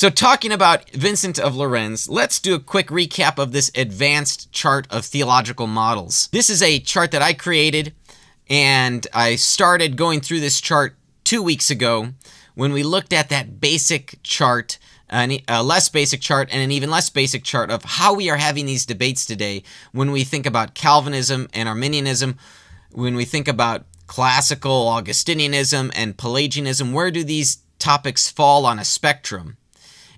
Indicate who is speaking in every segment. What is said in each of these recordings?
Speaker 1: So talking about Vincent of Lerins, let's do a quick recap of this advanced chart of theological models. This is a chart that I created, and I started going through this chart 2 weeks ago when we looked at that basic chart, a less basic chart and an even less basic chart of how we are having these debates today when we think about Calvinism and Arminianism, when we think about classical Augustinianism and Pelagianism. Where do these topics fall on a spectrum?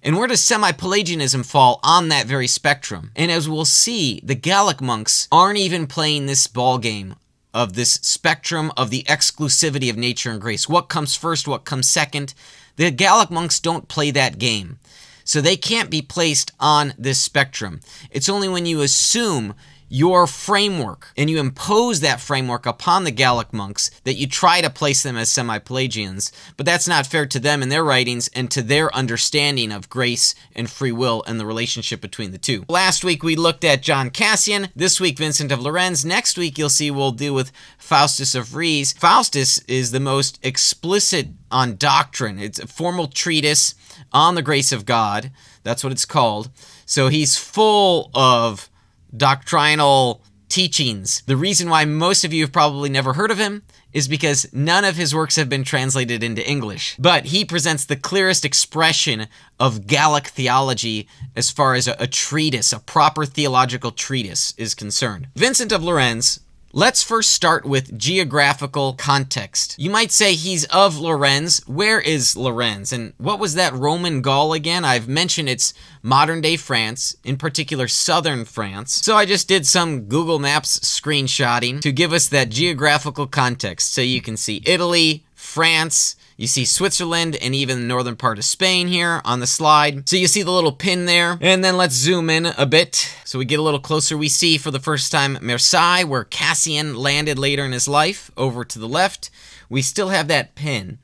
Speaker 1: And where does Semi-Pelagianism fall on that very spectrum? And as we'll see, the Gallic monks aren't even playing this ball game of this spectrum of the exclusivity of nature and grace. What comes first, what comes second? The Gallic monks don't play that game. So they can't be placed on this spectrum. It's only when you assume your framework and you impose that framework upon the Gallic monks that you try to place them as Semi-Pelagians, but that's not fair to them in their writings and to their understanding of grace and free will and the relationship between the two. Last week we looked at John Cassian, this week Vincent of Lerins, next week you'll see we'll deal with Faustus of Rheims. Faustus is the most explicit on doctrine. It's a formal treatise on the grace of God, that's what it's called. So he's full of doctrinal teachings. The reason why most of you have probably never heard of him is because none of his works have been translated into English. But he presents the clearest expression of Gallic theology as far as a treatise, a proper theological treatise is concerned. Vincent of Lerins, let's first start with geographical context. You might say he's of Lerins. Where is Lerins? And what was that Roman Gaul again? I've mentioned it's modern-day France, in particular southern France. So I just did some Google Maps screenshotting to give us that geographical context. So you can see Italy, France, you see Switzerland, and even the northern part of Spain here on the slide. So you see the little pin there. And then let's zoom in a bit so we get a little closer. We see for the first time Marseille, where Cassian landed later in his life. Over to the left, we still have that pin.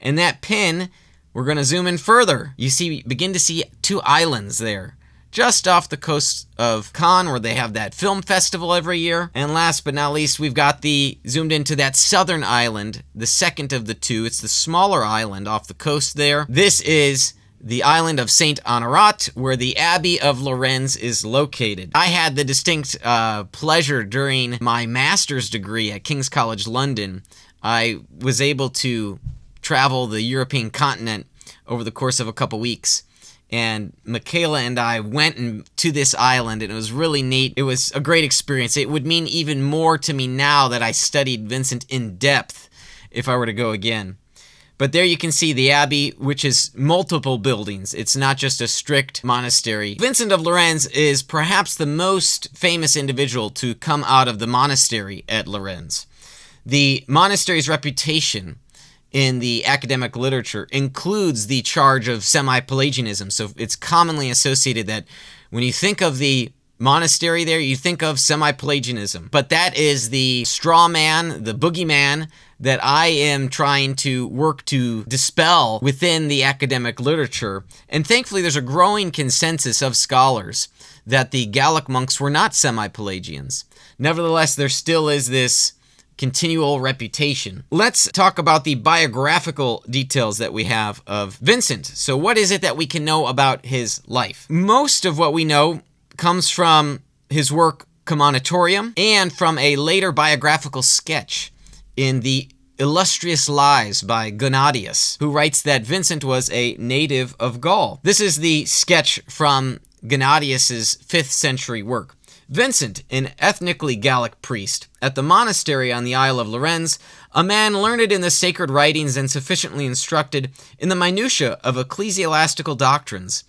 Speaker 1: And that pin, we're going to zoom in further. You begin to see two islands there, just off the coast of Cannes, where they have that film festival every year. And last but not least, we've got zoomed into that southern island, the second of the two. It's the smaller island off the coast there. This is the island of Saint Honorat, where the Abbey of Lerins is located. I had the distinct pleasure during my master's degree at King's College London. I was able to travel the European continent over the course of a couple weeks. And Michaela and I went to this island, and it was really neat. It was a great experience. It would mean even more to me now that I studied Vincent in depth if I were to go again. But there you can see the abbey, which is multiple buildings. It's not just a strict monastery. Vincent of Lerins is perhaps the most famous individual to come out of the monastery at Lerins. The monastery's reputation in the academic literature includes the charge of Semi-Pelagianism. So it's commonly associated that when you think of the monastery there, you think of Semi-Pelagianism. But that is the straw man, the boogeyman, that I am trying to work to dispel within the academic literature. And thankfully, there's a growing consensus of scholars that the Gallic monks were not Semi-Pelagians. Nevertheless, there still is this continual reputation. Let's talk about the biographical details that we have of Vincent. So what is it that we can know about his life? Most of what we know comes from his work Commonitorium and from a later biographical sketch in the Illustrious Lives by Gennadius, who writes that Vincent was a native of Gaul. This is the sketch from Gennadius's 5th century work. Vincent, an ethnically Gallic priest, at the monastery on the Isle of Lerins, a man learned in the sacred writings and sufficiently instructed in the minutiae of ecclesiastical doctrines,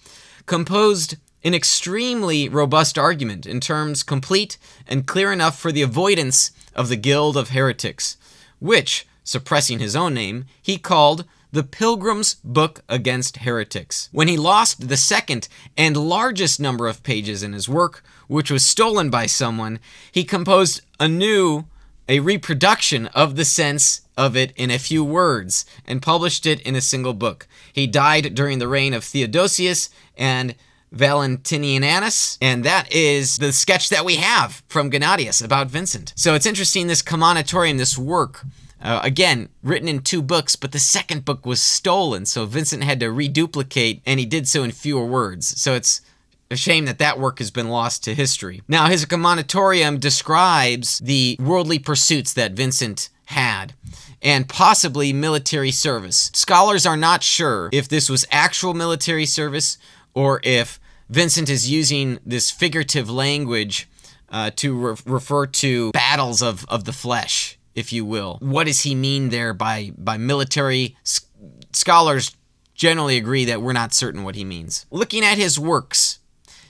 Speaker 1: composed an extremely robust argument in terms complete and clear enough for the avoidance of the guild of heretics, which, suppressing his own name, he called the Pilgrim's Book Against Heretics. When he lost the second and largest number of pages in his work, which was stolen by someone, he composed anew a reproduction of the sense of it in a few words and published it in a single book. He died during the reign of Theodosius and Valentinianus, and that is the sketch that we have from Gennadius about Vincent. So it's interesting, this Commonitorium, this work Again, written in 2 books, but the second book was stolen, so Vincent had to reduplicate, and he did so in fewer words. So it's a shame that that work has been lost to history. Now, his Commonitorium describes the worldly pursuits that Vincent had, and possibly military service. Scholars are not sure if this was actual military service or if Vincent is using this figurative language to refer to battles of the flesh, if you will. What does he mean there by military? Scholars generally agree that we're not certain what he means. Looking at his works,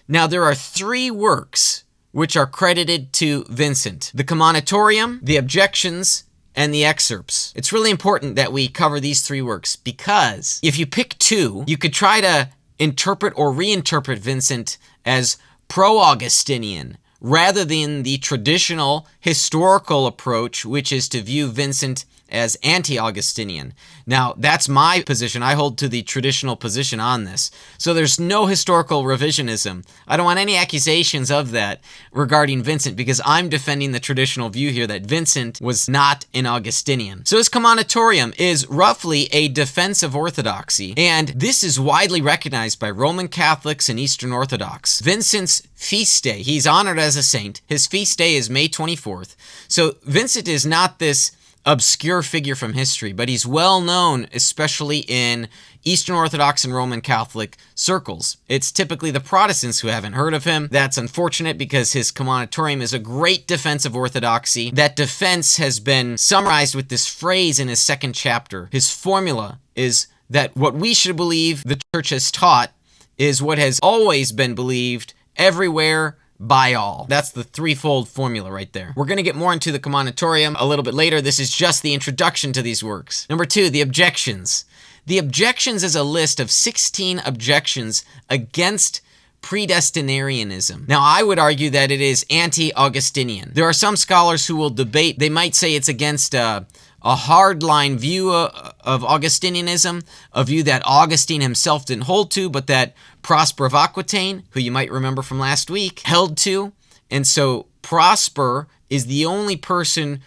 Speaker 1: now there are 3 works which are credited to Vincent: the Commonitorium, the Objections, and the Excerpts. It's really important that we cover these 3 works, because if you pick 2, you could try to interpret or reinterpret Vincent as pro-Augustinian, rather than the traditional historical approach, which is to view Vincent as anti-Augustinian. Now, that's my position. I hold to the traditional position on this. So there's no historical revisionism. I don't want any accusations of that regarding Vincent, because I'm defending the traditional view here that Vincent was not an Augustinian. So his Commonitorium is roughly a defense of orthodoxy, and this is widely recognized by Roman Catholics and Eastern Orthodox. Vincent's feast day, he's honored as a saint. His feast day is May 24th. So Vincent is not this obscure figure from history, but he's well known, especially in Eastern Orthodox and Roman Catholic circles. It's typically the Protestants who haven't heard of him. That's unfortunate, because his Commonitorium is a great defense of orthodoxy. That defense has been summarized with this phrase in his 2nd chapter. His formula is that what we should believe the church has taught is what has always been believed everywhere by all. That's the 3-fold formula right there. We're going to get more into the Commonitorium a little bit later. This is just the introduction to these works. Number 2, the Objections. The Objections is a list of 16 objections against predestinarianism. Now, I would argue that it is anti-Augustinian. There are some scholars who will debate. They might say it's against a hardline view of Augustinianism, a view that Augustine himself didn't hold to, but that Prosper of Aquitaine, who you might remember from last week, held to. And so Prosper is the only person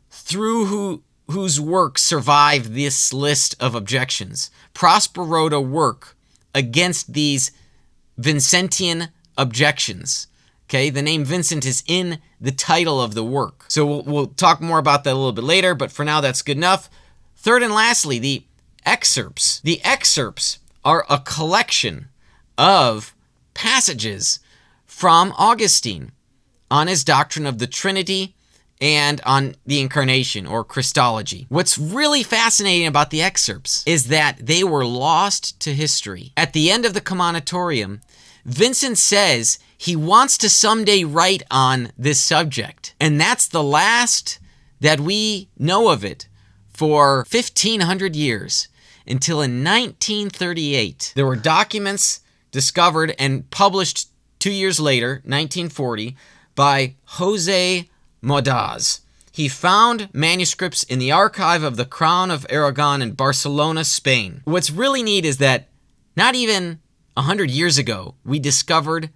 Speaker 1: through whose work survived this list of objections. Prosper wrote a work against these Vincentian objections. Okay, the name Vincent is in the title of the work. So we'll talk more about that a little bit later, but for now that's good enough. Third and lastly, the Excerpts. The Excerpts are a collection of passages from Augustine on his doctrine of the Trinity and on the Incarnation, or Christology. What's really fascinating about the Excerpts is that they were lost to history. At the end of the Commonitorium, Vincent says he wants to someday write on this subject, and that's the last that we know of it for 1,500 years, until in 1938. There were documents discovered and published 2 years later, 1940, by Jose Modaz. He found manuscripts in the archive of the Crown of Aragon in Barcelona, Spain. What's really neat is that not even 100 years ago, we discovered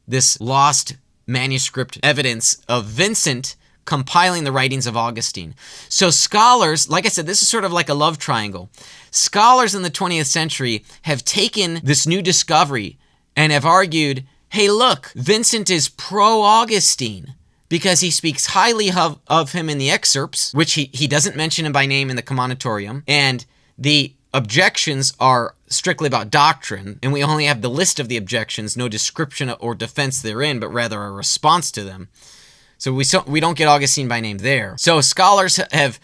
Speaker 1: this lost manuscript evidence of Vincent compiling the writings of Augustine. So scholars, like I said, this is sort of like a love triangle. Scholars in the 20th century have taken this new discovery and have argued, hey, look, Vincent is pro-Augustine because he speaks highly of him in the Excerpts, which he doesn't mention him by name in the Commonitorium, and the objections are strictly about doctrine, and we only have the list of the objections, no description or defense therein, but rather a response to them. So we don't get Augustine by name there. So scholars have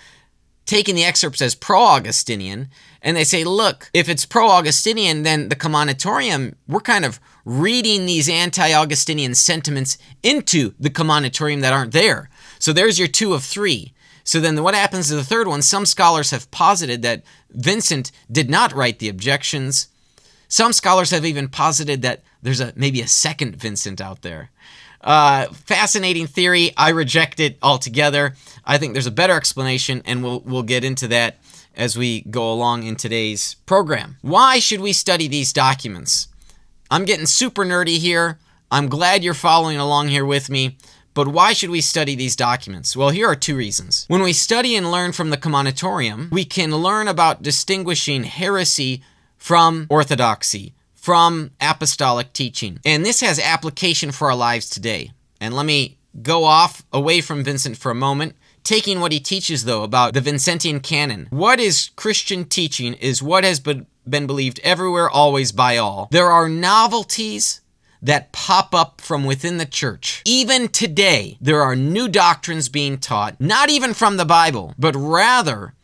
Speaker 1: taken the Excerpts as pro-Augustinian, and they say, look, if it's pro-Augustinian, then the Commonitorium, we're kind of reading these anti-Augustinian sentiments into the Commonitorium that aren't there. So there's your 2 of 3. So then what happens to the third one? Some scholars have posited that Vincent did not write the objections. Some scholars have even posited that there's maybe a second Vincent out there. Fascinating theory. I reject it altogether. I think there's a better explanation, and we'll get into that as we go along in today's program. Why should we study these documents? I'm getting super nerdy here. I'm glad you're following along here with me, But why should we study these documents? Well, here are two reasons. When we study and learn from the Commonitorium, we can learn about distinguishing heresy from orthodoxy, from apostolic teaching. And this has application for our lives today. And let me go off away from Vincent for a moment, taking what he teaches, though, about the Vincentian canon. What is Christian teaching is what has been believed everywhere, always, by all. There are novelties that pop up from within the church. Even today, there are new doctrines being taught, not even from the Bible, but rather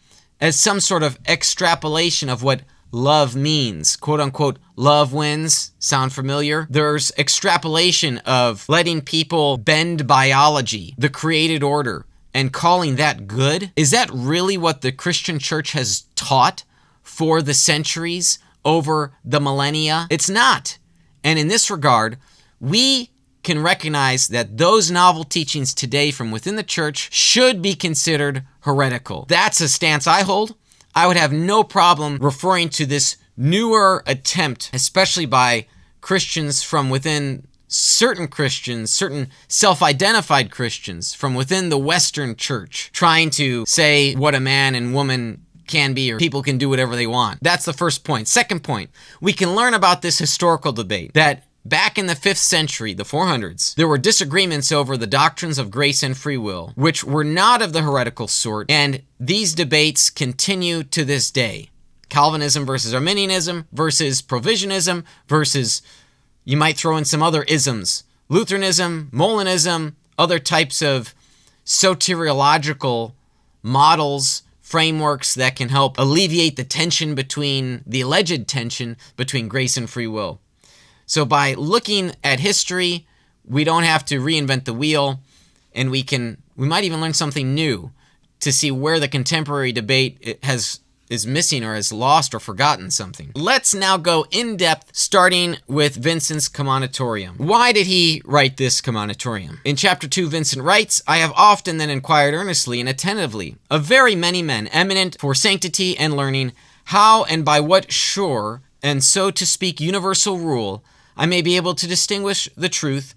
Speaker 1: as some sort of extrapolation of what love means. Quote unquote, love wins. Sound familiar? There's extrapolation of letting people bend biology, the created order, and calling that good. Is that really what the Christian church has taught for the centuries, over the millennia? It's not. And in this regard, we can recognize that those novel teachings today from within the church should be considered heretical. That's a stance I hold. I would have no problem referring to this newer attempt, especially by Christians from within certain Christians, certain self-identified Christians from within the Western church, trying to say what a man and woman can be, or people can do whatever they want. That's the first point. Second point, we can learn about this historical debate that back in the 5th century, the 400s, there were disagreements over the doctrines of grace and free will, which were not of the heretical sort, and these debates continue to this day. Calvinism versus Arminianism versus Provisionism versus, you might throw in some other isms, Lutheranism, Molinism, other types of soteriological models, frameworks that can help alleviate the tension between, the alleged tension between grace and free will. So by looking at history, we don't have to reinvent the wheel, and we might even learn something new to see where the contemporary debate is missing or has lost or forgotten something. Let's now go in depth, starting with Vincent's Commonitorium. Why did he write this Commonitorium? In chapter 2, Vincent writes, "I have often then inquired earnestly and attentively of very many men eminent for sanctity and learning, how and by what sure and so to speak universal rule I may be able to distinguish the truth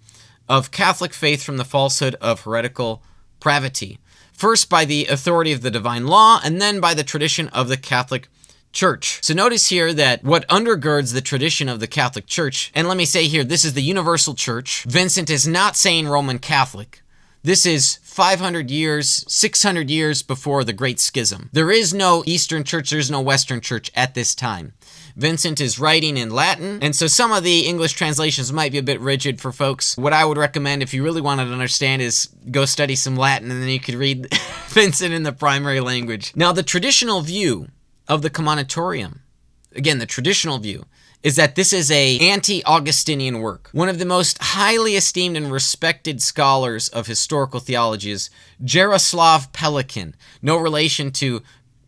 Speaker 1: of Catholic faith from the falsehood of heretical pravity. First by the authority of the divine law, and then by the tradition of the Catholic Church." So notice here that what undergirds the tradition of the Catholic Church, and let me say here, this is the universal church. Vincent is not saying Roman Catholic. This is 500 years, 600 years before the Great Schism. There is no Eastern Church, there's no Western Church at this time. Vincent is writing in Latin, and so some of the English translations might be a bit rigid for folks. What I would recommend, if you really wanted to understand, is go study some Latin, and then you could read Vincent in the primary language. Now, the traditional view of the Commonitorium, again, the traditional view, is that this is an anti-Augustinian work. One of the most highly esteemed and respected scholars of historical theology is Jaros Pelikan, no relation to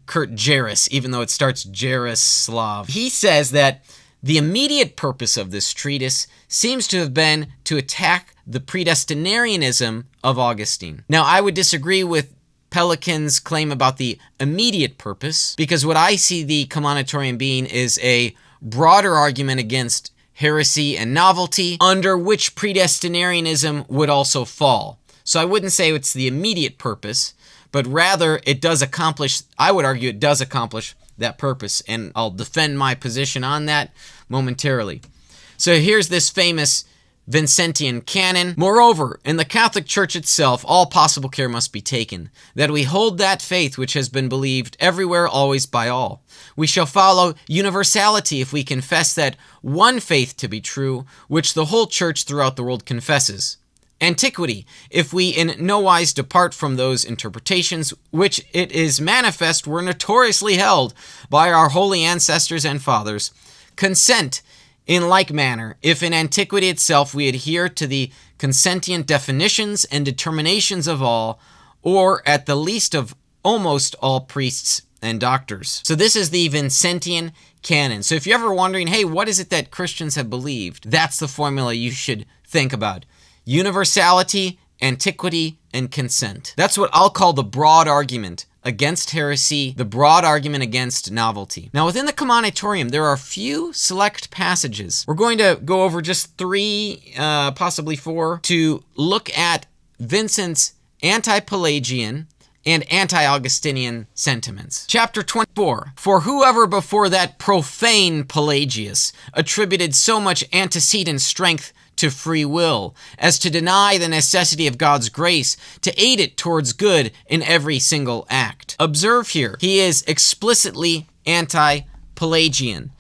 Speaker 1: Kurt Jaros, even though it starts Jaroslav. He says that the immediate purpose of this treatise seems to have been to attack the predestinarianism of Augustine. Now, I would disagree with Pelikan's claim about the immediate purpose, because what I see the Commonitorium being is a broader argument against heresy and novelty, under which predestinarianism would also fall. So I wouldn't say it's the immediate purpose, but rather it does accomplish, I would argue it does accomplish that purpose, and I'll defend my position on that momentarily. So here's this famous Vincentian canon. "Moreover, in the Catholic Church itself, all possible care must be taken, that we hold that faith which has been believed everywhere, always, by all. We shall follow universality if we confess that one faith to be true, which the whole Church throughout the world confesses. Antiquity, if we in no wise depart from those interpretations which it is manifest were notoriously held by our holy ancestors and fathers. Consent, in like manner, if in antiquity itself we adhere to the consentient definitions and determinations of all, or at the least of almost all priests and doctors." So this is the Vincentian canon. So if you're ever wondering, hey, what is it that Christians have believed? That's the formula you should think about. Universality, antiquity, and consent. That's what I'll call the broad argument against heresy, the broad argument against novelty. Now, within the Commonitorium, there are a few select passages. We're going to go over just 3, possibly 4, to look at Vincent's anti-Pelagian and anti-Augustinian sentiments. Chapter 24. For whoever before that profane Pelagius attributed so much antecedent strength to free will as to deny the necessity of God's grace to aid it towards good in every single act. Observe here, he is explicitly anti-Pelagian.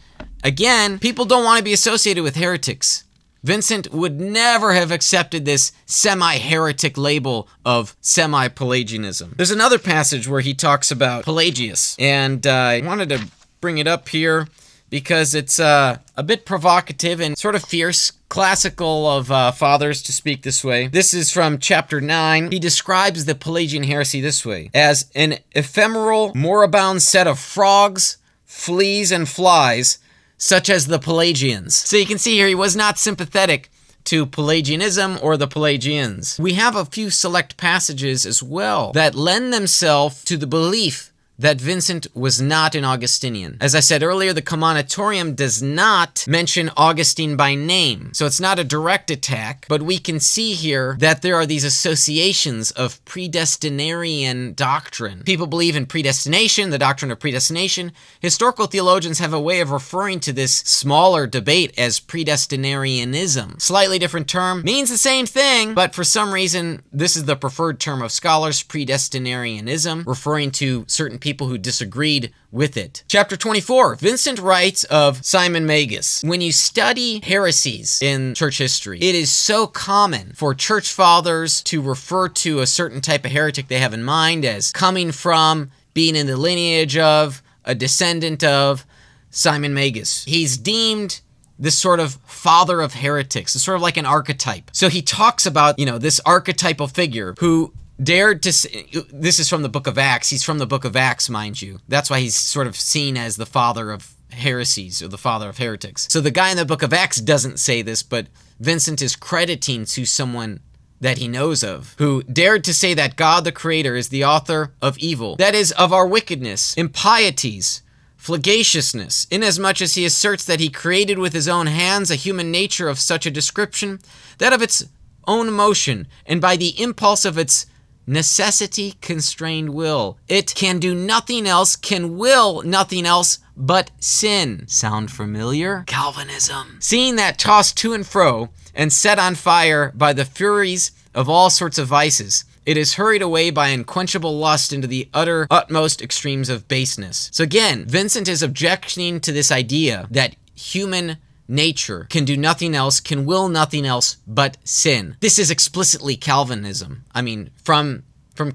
Speaker 1: Again, people don't want to be associated with heretics. Vincent would never have accepted this semi-heretic label of semi-Pelagianism. There's another passage where he talks about Pelagius, and I wanted to bring it up here because it's a bit provocative and sort of fierce, classical of fathers to speak this way. This is from chapter 9. He describes the Pelagian heresy this way: as an ephemeral, moribund set of frogs, fleas, and flies, such as the Pelagians. So you can see here he was not sympathetic to Pelagianism or the Pelagians. We have a few select passages as well that lend themselves to the belief that Vincent was not an Augustinian. As I said earlier, the Commonitorium does not mention Augustine by name, so it's not a direct attack, but we can see here that there are these associations of predestinarian doctrine. People believe in predestination, the doctrine of predestination. Historical theologians have a way of referring to this smaller debate as predestinarianism. Slightly different term, means the same thing, but for some reason, this is the preferred term of scholars, predestinarianism, referring to certain people who disagreed with it. Chapter 24, Vincent writes of Simon Magus. When you study heresies in church history, it is so common for church fathers to refer to a certain type of heretic they have in mind as coming from, being in the lineage of, a descendant of Simon Magus. He's deemed this sort of father of heretics. It's sort of like an archetype. So he talks about, this archetypal figure who dared to say, this is from the book of Acts. He's from the book of Acts, mind you. That's why he's sort of seen as the father of heresies or the father of heretics. So the guy in the book of Acts doesn't say this, but Vincent is crediting to someone that he knows of, who dared to say that God the Creator is the author of evil, that is, of our wickedness, impieties, flagaciousness, inasmuch as he asserts that he created with his own hands a human nature of such a description, that of its own motion, and by the impulse of its necessity-constrained will, it can do nothing else, can will nothing else but sin. Sound familiar? Calvinism. Seeing that tossed to and fro and set on fire by the furies of all sorts of vices, it is hurried away by unquenchable lust into the utmost extremes of baseness. So again, Vincent is objecting to this idea that human nature can do nothing else, can will nothing else but sin. This is explicitly Calvinism. I mean, from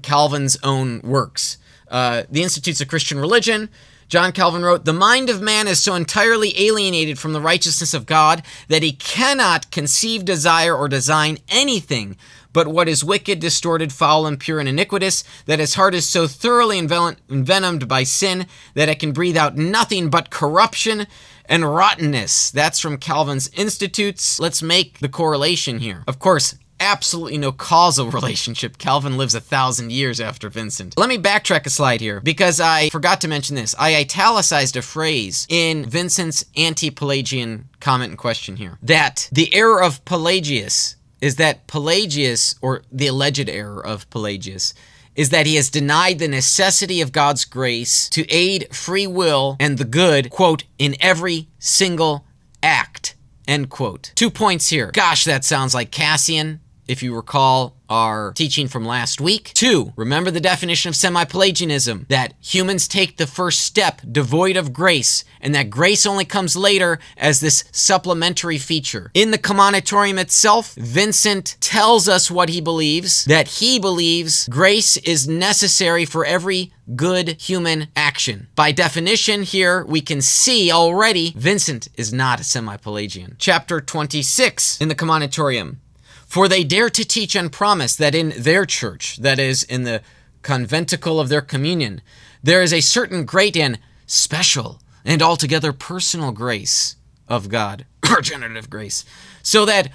Speaker 1: Calvin's own works. The Institutes of Christian Religion, John Calvin wrote, "The mind of man is so entirely alienated from the righteousness of God that he cannot conceive, desire, or design anything but what is wicked, distorted, foul, impure, and iniquitous, that his heart is so thoroughly envenomed by sin that it can breathe out nothing but corruption and rottenness." That's from Calvin's Institutes. Let's make the correlation here. Of course, absolutely no causal relationship. Calvin lives 1,000 years after Vincent. Let me backtrack a slide here because I forgot to mention this. I italicized a phrase in Vincent's anti-Pelagian comment and question here, that the error of Pelagius is that Pelagius, or the alleged error of Pelagius, is that he has denied the necessity of God's grace to aid free will and the good, quote, in every single act, end quote. 2 points here. Gosh, that sounds like Cassian, if you recall our teaching from last week. 2, remember the definition of semi-Pelagianism, that humans take the first step devoid of grace, and that grace only comes later as this supplementary feature. In the Commonitorium itself, Vincent tells us what he believes, that he believes grace is necessary for every good human action. By definition here, we can see already Vincent is not a semi-Pelagian. Chapter 26 in the Commonitorium. "For they dare to teach and promise that in their church, that is, in the conventicle of their communion, there is a certain great and special and altogether personal grace of God," regenerative grace, "so that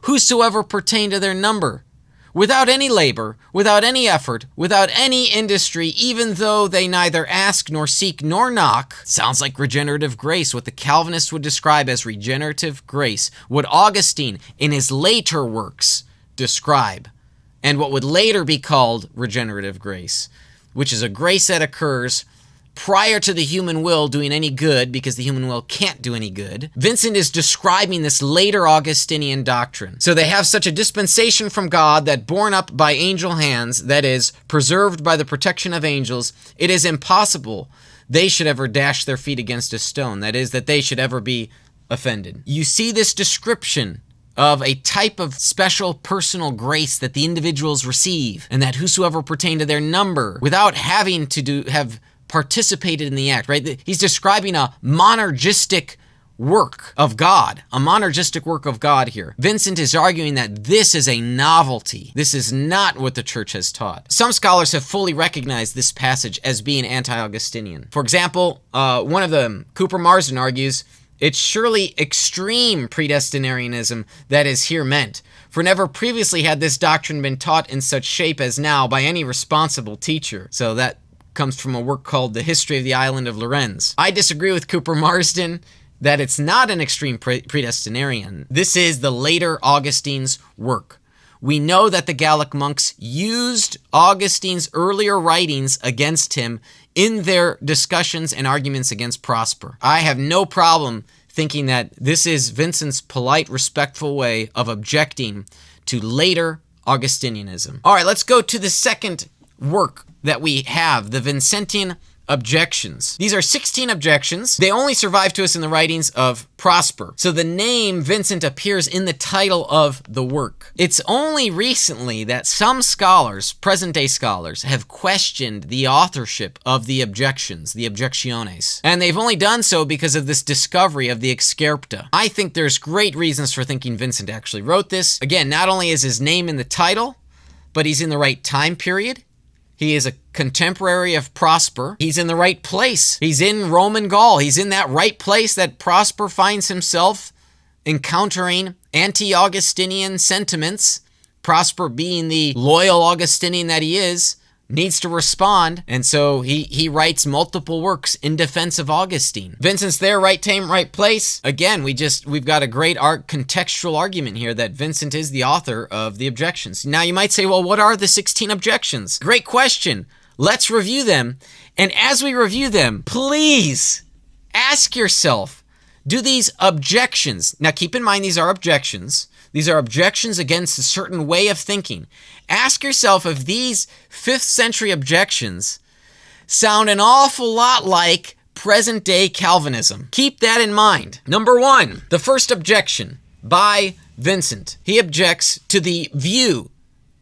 Speaker 1: whosoever pertain to their number, without any labor, without any effort, without any industry, even though they neither ask nor seek nor knock," sounds like regenerative grace, what the Calvinists would describe as regenerative grace, what Augustine in his later works describe and what would later be called regenerative grace, which is a grace that occurs prior to the human will doing any good, because the human will can't do any good. Vincent is describing this later Augustinian doctrine. So they have such a dispensation from God that borne up by angel hands, that is, preserved by the protection of angels, it is impossible they should ever dash their feet against a stone. That is, that they should ever be offended. You see this description of a type of special personal grace that the individuals receive, and that whosoever pertain to their number, without having to have participated in the act, right? He's describing a monergistic work of God, a monergistic work of God here. Vincent is arguing that this is a novelty. This is not what the church has taught. Some scholars have fully recognized this passage as being anti-Augustinian. For example, one of them, Cooper Marsden, argues, it's surely extreme predestinarianism that is here meant, for never previously had this doctrine been taught in such shape as now by any responsible teacher. So that comes from a work called The History of the Island of Lerins. I disagree with Cooper Marsden that it's not an extreme predestinarian. This is the later Augustine's work. We know that the Gallic monks used Augustine's earlier writings against him in their discussions and arguments against Prosper. I have no problem thinking that this is Vincent's polite, respectful way of objecting to later Augustinianism. All right, let's go to the second work that we have, the Vincentian Objections. These are 16 objections. They only survive to us in the writings of Prosper. So the name Vincent appears in the title of the work. It's only recently that some scholars, present-day scholars, have questioned the authorship of the objections, the Objectiones. And they've only done so because of this discovery of the Excerpta. I think there's great reasons for thinking Vincent actually wrote this. Again, not only is his name in the title, but he's in the right time period. He is a contemporary of Prosper. He's in the right place. He's in Roman Gaul. He's in that right place that Prosper finds himself encountering anti-Augustinian sentiments. Prosper, being the loyal Augustinian that he is, needs to respond, and so he writes multiple works in defense of Augustine. Vincent's there, right time, right place. Again, we've got a great contextual argument here that Vincent is the author of the objections. Now you might say, well, what are the 16 objections? Great question. Let's review them, and as we review them, please ask yourself, do these objections, now keep in mind these are objections against a certain way of thinking. Ask yourself if these 5th century objections sound an awful lot like present-day Calvinism. Keep that in mind. Number 1, the first objection by Vincent. He objects to the view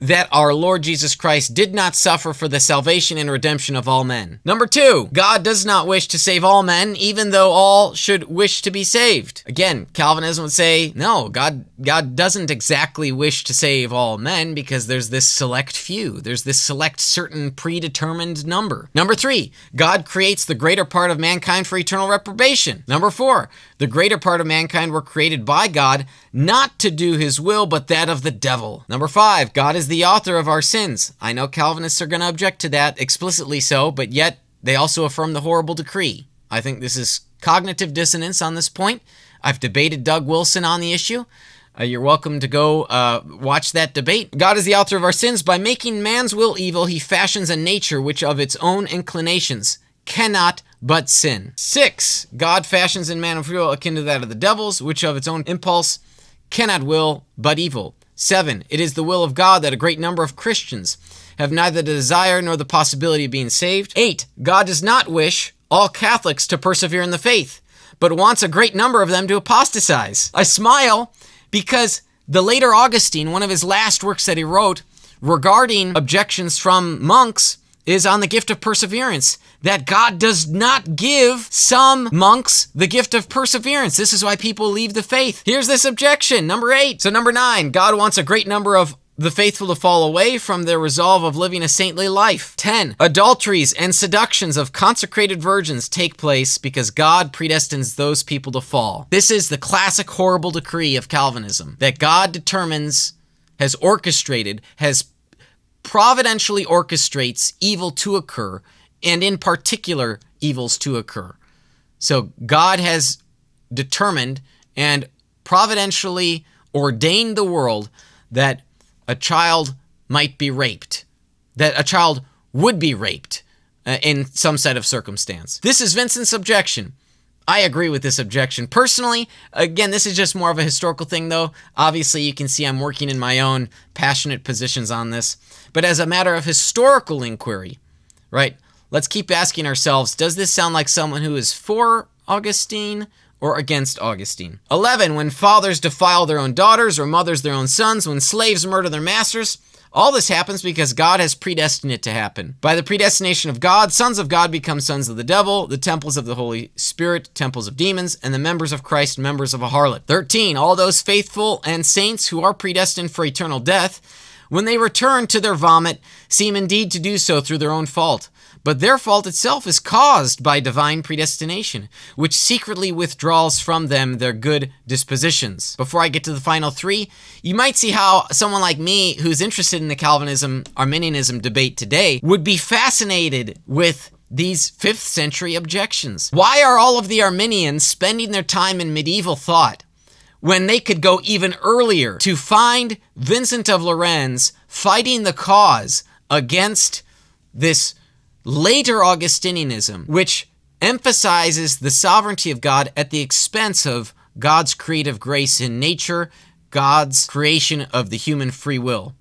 Speaker 1: that our Lord Jesus Christ did not suffer for the salvation and redemption of all men. Number 2, God does not wish to save all men, even though all should wish to be saved. Again, Calvinism would say, no, God doesn't exactly wish to save all men because there's this select few. There's this select certain predetermined number. Number 3, God creates the greater part of mankind for eternal reprobation. Number 4, the greater part of mankind were created by God, not to do his will, but that of the devil. Number 5, God is the author of our sins. I know Calvinists are going to object to that, explicitly so, but yet they also affirm the horrible decree. I think this is cognitive dissonance on this point. I've debated Doug Wilson on the issue. You're welcome to go watch that debate. God is the author of our sins. By making man's will evil, he fashions a nature which of its own inclinations cannot but sin. 6, God fashions in man a free will akin to that of the devils, which of its own impulse cannot will but evil. 7, it is the will of God that a great number of Christians have neither the desire nor the possibility of being saved. 8, God does not wish all Catholics to persevere in the faith, but wants a great number of them to apostatize. I smile because the later Augustine, one of his last works that he wrote regarding objections from monks, is on the gift of perseverance, that God does not give some monks the gift of perseverance. This is why people leave the faith. Here's this objection, number 8. So number 9, God wants a great number of the faithful to fall away from their resolve of living a saintly life. 10, adulteries and seductions of consecrated virgins take place because God predestines those people to fall. This is the classic horrible decree of Calvinism, that God determines, has orchestrated, has providentially orchestrates evil to occur, and in particular, evils to occur. So God has determined and providentially ordained the world that a child might be raped, that a child would be raped in some set of circumstance. This is Vincent's objection. I agree with this objection. Personally, again, this is just more of a historical thing, though. Obviously, you can see I'm working in my own passionate positions on this. But as a matter of historical inquiry, right, let's keep asking ourselves, does this sound like someone who is for Augustine or against Augustine? 11, when fathers defile their own daughters or mothers their own sons, when slaves murder their masters, all this happens because God has predestined it to happen. By the predestination of God, sons of God become sons of the devil, the temples of the Holy Spirit, temples of demons, and the members of Christ, members of a harlot. 13, all those faithful and saints who are predestined for eternal death, when they return to their vomit, seem indeed to do so through their own fault. But their fault itself is caused by divine predestination, which secretly withdraws from them their good dispositions. Before I get to the final 3, you might see how someone like me, who's interested in the Calvinism-Arminianism debate today, would be fascinated with these 5th century objections. Why are all of the Arminians spending their time in medieval thought when they could go even earlier to find Vincent of Lerins fighting the cause against this later Augustinianism, which emphasizes the sovereignty of God at the expense of God's creative grace in nature, God's creation of the human free will?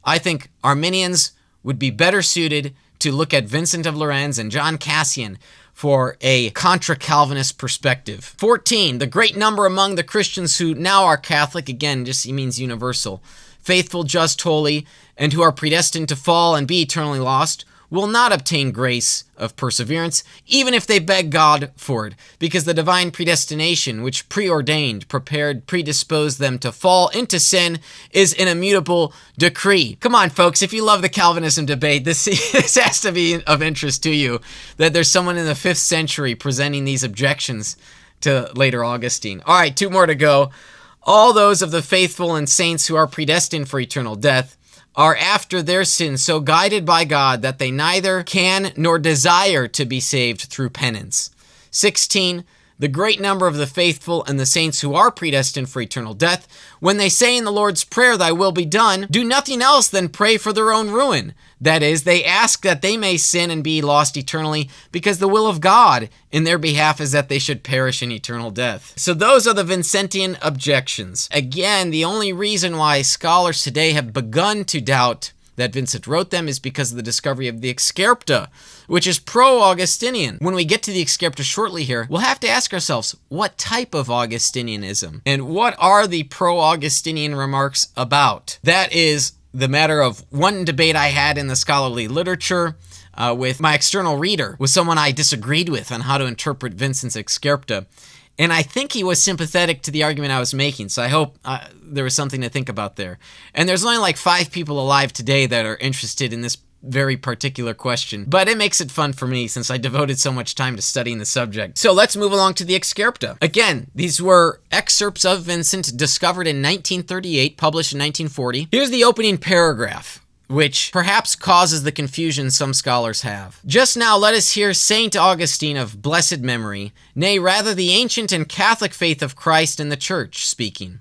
Speaker 1: I think Arminians would be better suited to look at Vincent of Lerins and John Cassian for a contra-Calvinist perspective. 14, the great number among the Christians who now are Catholic, again, just means universal, faithful, just, holy, and who are predestined to fall and be eternally lost, will not obtain grace of perseverance, even if they beg God for it, because the divine predestination, which preordained, prepared, predisposed them to fall into sin, is an immutable decree. Come on, folks, if you love the Calvinism debate, this has to be of interest to you, that there's someone in the 5th century presenting these objections to later Augustine. All right, 2 more to go. All those of the faithful and saints who are predestined for eternal death are after their sins so guided by God that they neither can nor desire to be saved through penance. 16, the great number of the faithful and the saints who are predestined for eternal death, when they say in the Lord's Prayer, "Thy will be done," do nothing else than pray for their own ruin. That is, they ask that they may sin and be lost eternally, because the will of God in their behalf is that they should perish in eternal death. So those are the Vincentian objections. Again, the only reason why scholars today have begun to doubt that Vincent wrote them is because of the discovery of the Excerpta, which is pro-Augustinian. When we get to the Excerpta shortly here, we'll have to ask ourselves, what type of Augustinianism? And what are the pro-Augustinian remarks about? That is the matter of one debate I had in the scholarly literature with my external reader, with someone I disagreed with on how to interpret Vincent's Excerpta. And I think he was sympathetic to the argument I was making, so I hope there was something to think about there. And there's only like 5 people alive today that are interested in this very particular question, but it makes it fun for me since I devoted so much time to studying the subject. So let's move along to the Excerpta. Again, these were excerpts of Vincent discovered in 1938, published in 1940. Here's the opening paragraph, which perhaps causes the confusion some scholars have. Just now let us hear Saint Augustine of blessed memory, nay, rather the ancient and Catholic faith of Christ and the Church, speaking.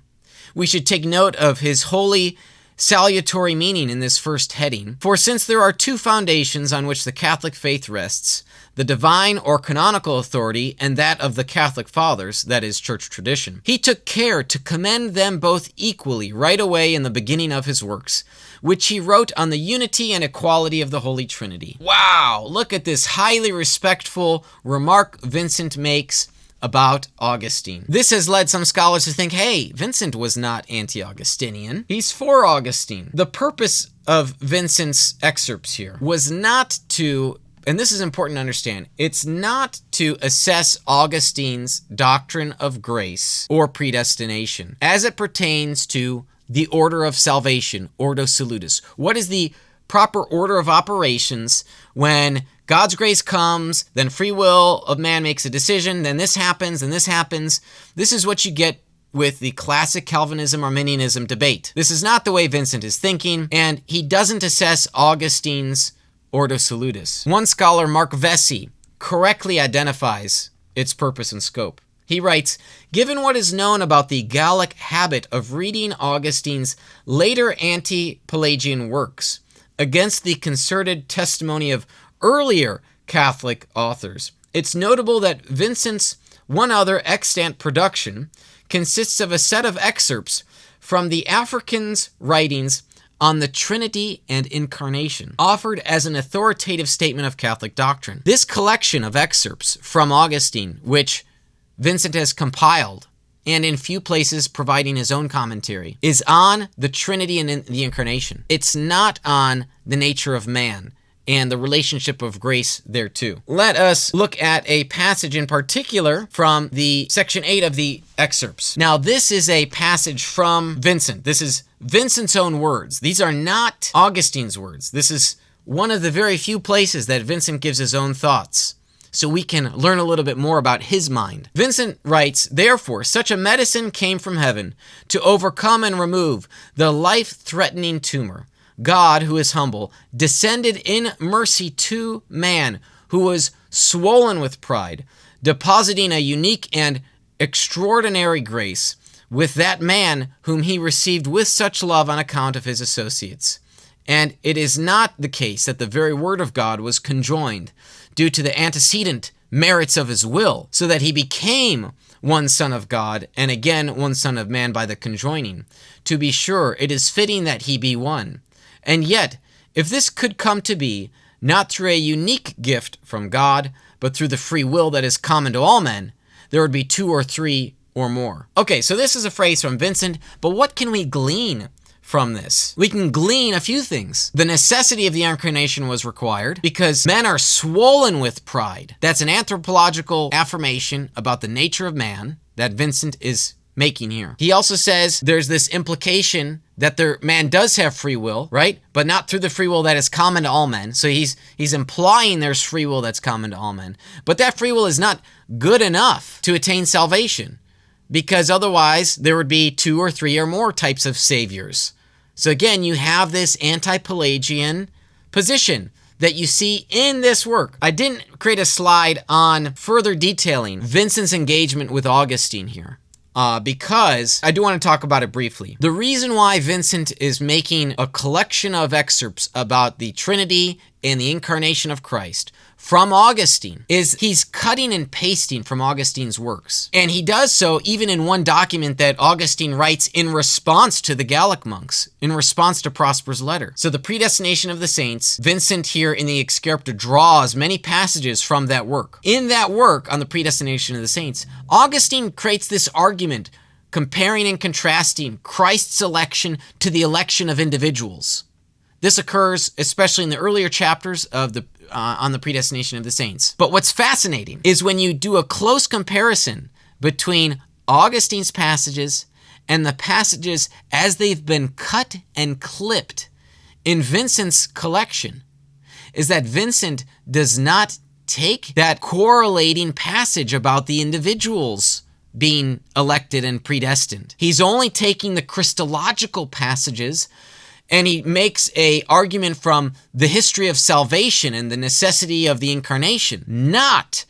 Speaker 1: We should take note of his holy salutary meaning in this first heading. For since there are 2 foundations on which the Catholic faith rests, the divine or canonical authority and that of the Catholic Fathers, that is, church tradition, he took care to commend them both equally right away in the beginning of his works, which he wrote on the unity and equality of the Holy Trinity. Wow! Look at this highly respectful remark Vincent makes about Augustine. This has led some scholars to think, hey, Vincent was not anti-Augustinian. He's for Augustine. The purpose of Vincent's excerpts here was not to, and this is important to understand, it's not to assess Augustine's doctrine of grace or predestination as it pertains to the order of salvation, ordo salutis. What is the proper order of operations when God's grace comes, then free will of man makes a decision, then this happens, then this happens. This is what you get with the classic Calvinism-Arminianism debate. This is not the way Vincent is thinking, and he doesn't assess Augustine's ordo salutis. One scholar, Mark Vesey, correctly identifies its purpose and scope. He writes, given what is known about the Gallic habit of reading Augustine's later anti-Pelagian works against the concerted testimony of earlier Catholic authors, it's notable that Vincent's one other extant production consists of a set of excerpts from the African's writings on the Trinity and Incarnation, offered as an authoritative statement of Catholic doctrine. This collection of excerpts from Augustine, which Vincent has compiled, and in few places providing his own commentary, is on the Trinity and the Incarnation. It's not on the nature of man and the relationship of grace thereto. Let us look at a passage in particular from the section 8 of the excerpts. Now, this is a passage from Vincent. This is Vincent's own words. These are not Augustine's words. This is one of the very few places that Vincent gives his own thoughts, so we can learn a little bit more about his mind. Vincent writes, therefore, such a medicine came from heaven to overcome and remove the life-threatening tumor. God, who is humble, descended in mercy to man, who was swollen with pride, depositing a unique and extraordinary grace with that man whom he received with such love on account of his associates. And it is not the case that the very word of God was conjoined due to the antecedent merits of his will, so that he became one son of God, and again one son of man by the conjoining. To be sure, it is fitting that he be one. And yet, if this could come to be, not through a unique gift from God, but through the free will that is common to all men, there would be two or three or more. Okay, so this is a phrase from Vincent, but what can we glean from this? We can glean a few things. The necessity of the incarnation was required because men are swollen with pride. That's an anthropological affirmation about the nature of man that Vincent is making here. He also says there's this implication that man does have free will, right? But not through the free will that is common to all men. So he's implying there's free will that's common to all men. But that free will is not good enough to attain salvation, because otherwise there would be two or three or more types of saviors. So again, you have this anti-Pelagian position that you see in this work. I didn't create a slide on further detailing Vincent's engagement with Augustine here, because I do want to talk about it briefly. The reason why Vincent is making a collection of excerpts about the Trinity and the incarnation of Christ from Augustine is he's cutting and pasting from Augustine's works. And he does so even in one document that Augustine writes in response to the Gallic monks, in response to Prosper's letter. So the predestination of the saints, Vincent here in the Excerpt draws many passages from that work. In that work on the predestination of the saints, Augustine creates this argument comparing and contrasting Christ's election to the election of individuals. This occurs especially in the earlier chapters of the on the predestination of the saints. But what's fascinating is when you do a close comparison between Augustine's passages and the passages as they've been cut and clipped in Vincent's collection, is that Vincent does not take that correlating passage about the individuals being elected and predestined. He's only taking the Christological passages, and he makes an argument from the history of salvation and the necessity of the incarnation, not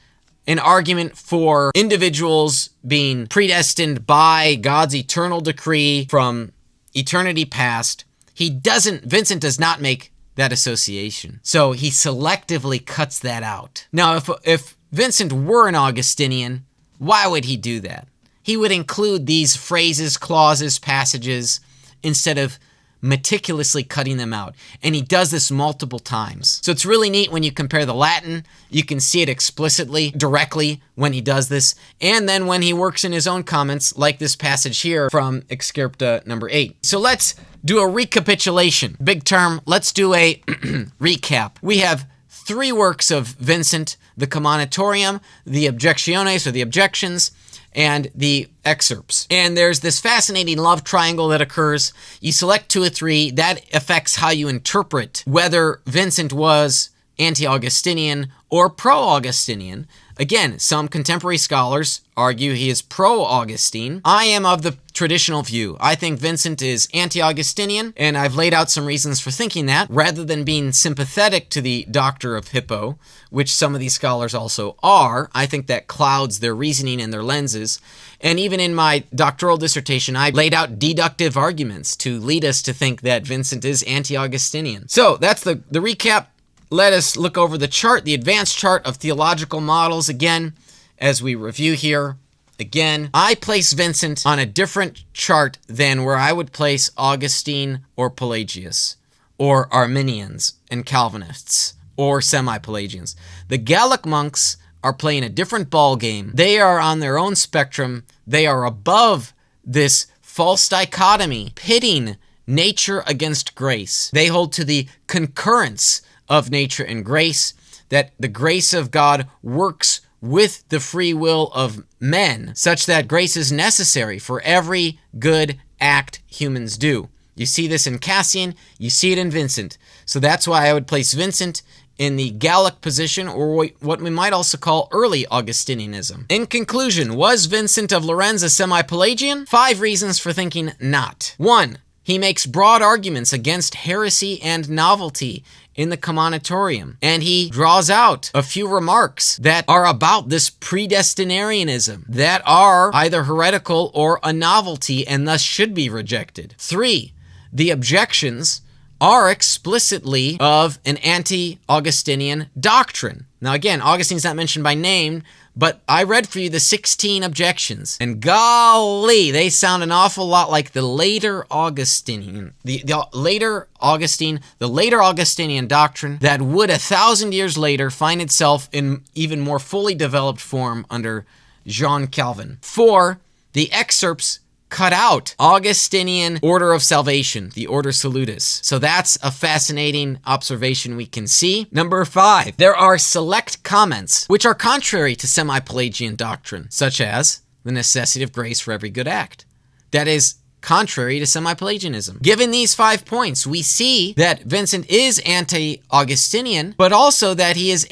Speaker 1: an argument for individuals being predestined by God's eternal decree from eternity past. Vincent does not make that association. So he selectively cuts that out. Now, if Vincent were an Augustinian, why would he do that? He would include these phrases, clauses, passages, instead of meticulously cutting them out. And he does this multiple times. So it's really neat when you compare the Latin. You can see it explicitly, directly when he does this. And then when he works in his own comments, like this passage here from Excerpt number 8. So let's do a recapitulation. Big term. Let's do a recap. We have 3 works of Vincent: the Commonitorium, the Objectiones, or the Objections, and the Excerpts. And there's this fascinating love triangle that occurs. You select 2 or 3. That affects how you interpret whether Vincent was anti-Augustinian or pro-Augustinian. Again, some contemporary scholars argue he is pro-Augustine. I am of the traditional view. I think Vincent is anti-Augustinian, and I've laid out some reasons for thinking that, rather than being sympathetic to the Doctor of Hippo, which some of these scholars also are. I think that clouds their reasoning and their lenses. And even in my doctoral dissertation, I laid out deductive arguments to lead us to think that Vincent is anti-Augustinian. So that's the recap. Let us look over the chart, the advanced chart of theological models again, as we review here. Again, I place Vincent on a different chart than where I would place Augustine or Pelagius, or Arminians and Calvinists, or Semi-Pelagians. The Gallic monks are playing a different ball game. They are on their own spectrum. They are above this false dichotomy, pitting nature against grace. They hold to the concurrence of nature and grace, that the grace of God works with the free will of men, such that grace is necessary for every good act humans do. You see this in Cassian, you see it in Vincent. So that's why I would place Vincent in the Gallic position, or what we might also call early Augustinianism. In conclusion, was Vincent of Lerins a Semi-Pelagian? 5 reasons for thinking not. 1. He makes broad arguments against heresy and novelty in the Commonitorium, and he draws out a few remarks that are about this predestinarianism that are either heretical or a novelty and thus should be rejected. 3. The objections are explicitly of an anti-Augustinian doctrine. Now again, Augustine's not mentioned by name, but I read for you the 16 objections, and golly, they sound an awful lot like the later Augustinian, the later Augustinian doctrine that would 1,000 years later find itself in even more fully developed form under John Calvin. 4, the excerpts cut out Augustinian order of salvation, the order salutis. So that's a fascinating observation we can see. Number 5, there are select comments which are contrary to Semi-Pelagian doctrine, such as the necessity of grace for every good act. That is contrary to Semi-Pelagianism. Given these 5 points, we see that Vincent is anti-Augustinian, but also that he is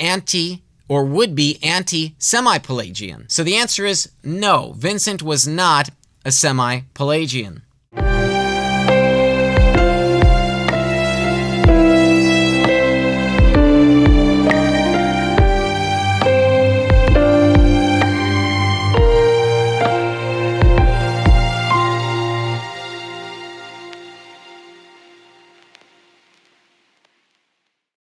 Speaker 1: or would be anti-Semi-Pelagian. So the answer is no, Vincent was not a Semi-Pelagian.